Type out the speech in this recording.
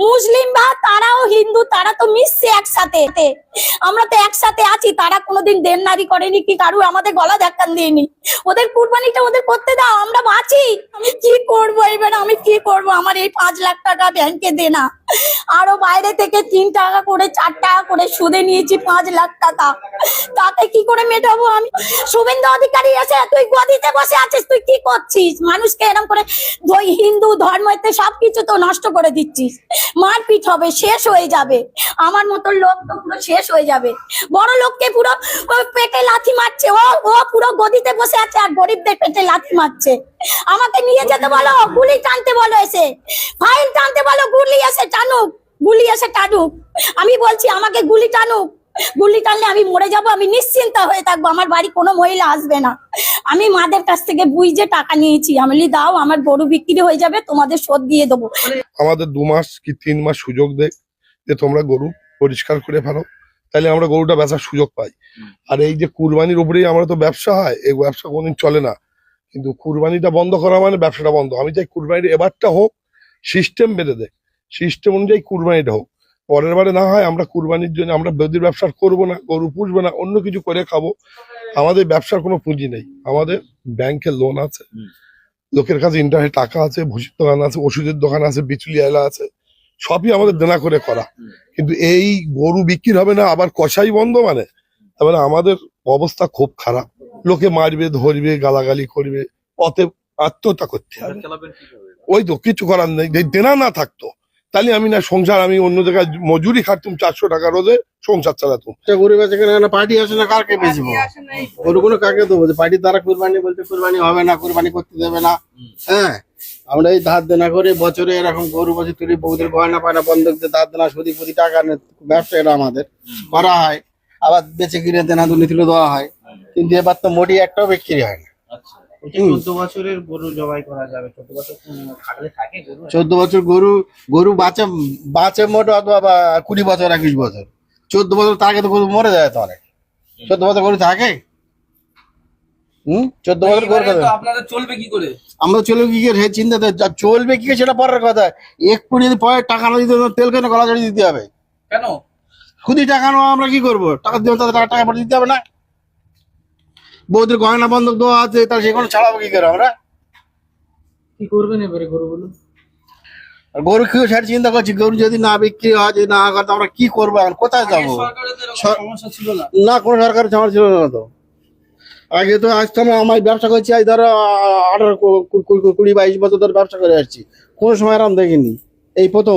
মুসলিম বা তারাও হিন্দু, তারা তো মিশছে একসাথে। আমরা তো একসাথে আছি, তারা কোনোদিন দেনদারি করেনি কি কারু আমাদের গলা ধাক্কা দিইনি। ওদের কুরবানিটা ওদের করতে দাও, আমরা বাঁচি। আমি কি করবো এবার, আমি কি করব? আমার এই 5 লাখ টাকা ব্যাংকে দেনা, আরো বাইরে থেকে 3 টাকা করে 4 টাকা করে সুদে নিয়েছি 5 লাখ টাকা, তাকে কি করে মেটাবো আমি? শুভেন্দু অধিকারী এসে তুই গদিতে বসে আছিস, তুই কি করছিস? মানুষকে এরকম করে হিন্দু ধর্মতে সবকিছু তো নষ্ট করে দিচ্ছিস। মারপিট হবে, শেষ হয়ে যাবে। আমার মতো লোক তো পুরো শেষ হয়ে যাবে। বড় লোককে পুরো পেটে লাথি মারছে, ও পুরো গদিতে বসে আছে আর গরিবদের পেটে লাথি মারছে। আমাকে নিয়ে যেতে বলো, গুলি টানতে বলো, এসে ফাইল টানতে বলো, গুলি এসে টানুক, গুলি এসে টানুক। আমি বলছি আমাকে গুলি টানুক, গুলি টানলে আমি মরে যাব, আমি নিশ্চিন্ত হয়ে থাকবো, আমার বাড়ি কোনো মহিলা আসবে না। আমি মাদের কাছ থেকে বুঝে টাকা নিয়েছি, আমি দাও, আমার গরু বিক্রি হয়ে যাবে, তোমাদের শোধ দিয়ে দেবো। আমাদের 2 মাস কি 3 মাস সুযোগ দেয় যে তোমরা গরু পরিষ্কার করে ফেলো, তাহলে আমরা গরুটা বেচার সুযোগ পাই। আর এই যে কুরবানির উপরেই আমরা তো ব্যবসা হয়, এই ব্যবসা কোনদিন চলে না, কিন্তু কুরবানিটা বন্ধ করা মানে ব্যবসাটা বন্ধ। আমি চাই কুরবানির এবারটা হোক, সিস্টেম বেঁধে দেয়, সিস্টেম অনুযায়ী কুরবানিটা হোক। পরের বারে না হয় আমরা কুরবানির জন্য আমরা বেদির ব্যবসা করবো না, গরু পুষবো না, অন্য কিছু করে খাবো। আমাদের ব্যবসার কোনো পুঁজি নেই, আমাদের ব্যাংকে লোন আছে, লোকের কাছে ইন্টারনেট টাকা আছে, ভুসির দোকান আছে, ওষুধের দোকান আছে, বিচুলি এলা আছে, সবই আমাদের দেনা করে করা। কিন্তু এই গরু বিক্রি হবে না, আবার কষাই বন্ধ, মানে তারপরে আমাদের অবস্থা খুব খারাপ। লোকে মারবে, ধরবে, গালাগালি করবে, পথে আত্মহত্যা করতে হবে। ওই তো কিছু করার নেই, দেনা না থাকতো তাহলে আমি না সংসার, আমি অন্য জায়গায় মজুরি খাটতুম, 400 টাকা রোজে সংসার চালাতুম। গরিব আছে কিনা পার্টি আসে না, কারকে বেচবো গরুগুলো, কাকে দেবো? পার্টি তারা কুরবানি বলছে কুরবানি হবে না, কুরবানি করতে দেবে না। হ্যাঁ, আমরা এই ধার দেনা করে বছরে এরকম গরু বছর তুলি, বউদের গয়না পায়না বন্ধক দিয়ে ধার দেনা সুদি ফুদি টাকা ব্যবসা এটা আমাদের করা হয়, আবার বেঁচে কিনে দেনা দুর্নীতি দেওয়া হয়। কিন্তু এবার তো মোটি একটাও বিক্রি হয় না। 14 বছরের গরু জবাই করা যাবে? 14 বছর থাকলে থাকে গরু? 14 বছর গরু বাঁচে মোট, অথবা 20 বছর 21 বছর। 14 বছর তার আগে তো গরু মরে যায় তো অনেক। 14 বছর গরু থাকে? 14 বছর গরু আপনাদের চলবে কি করে? আমরা চলবে কি করে চিন্তা, চলবে কি করে সেটা পরের কথা। একটু যদি পরে টাকা না দিতে, তেল কেন গলা জড়িয়ে দিতে হবে? কেন খুদি টাকা নেওয়া, আমরা কি করবো? টাকা দিয়ে তাদের টাকা পরে দিতে হবে না? বৌদের গয়না বন্ধক দেওয়া আছে, তাহলে সেখানে ছাড়াবো কি করে আমরা? কি করবেন এবারে গরুগুলো? আর গরু কি সেটা চিন্তা করছি, গরু যদি না বিক্রি হয়, যদি না করে, আমরা কি করবো এখন? কোথায় যাবো? সমস্যা ছিল না, না, কোনো সরকারের ঝামেলা ছিল না তো। আগে তো আজ তো আমার ব্যবসা করছি, আজ ধরো 18 20 22 বছর ধরে ব্যবসা করে আসছি, কোনো সময় আরাম দেখিনি, এই প্রথম।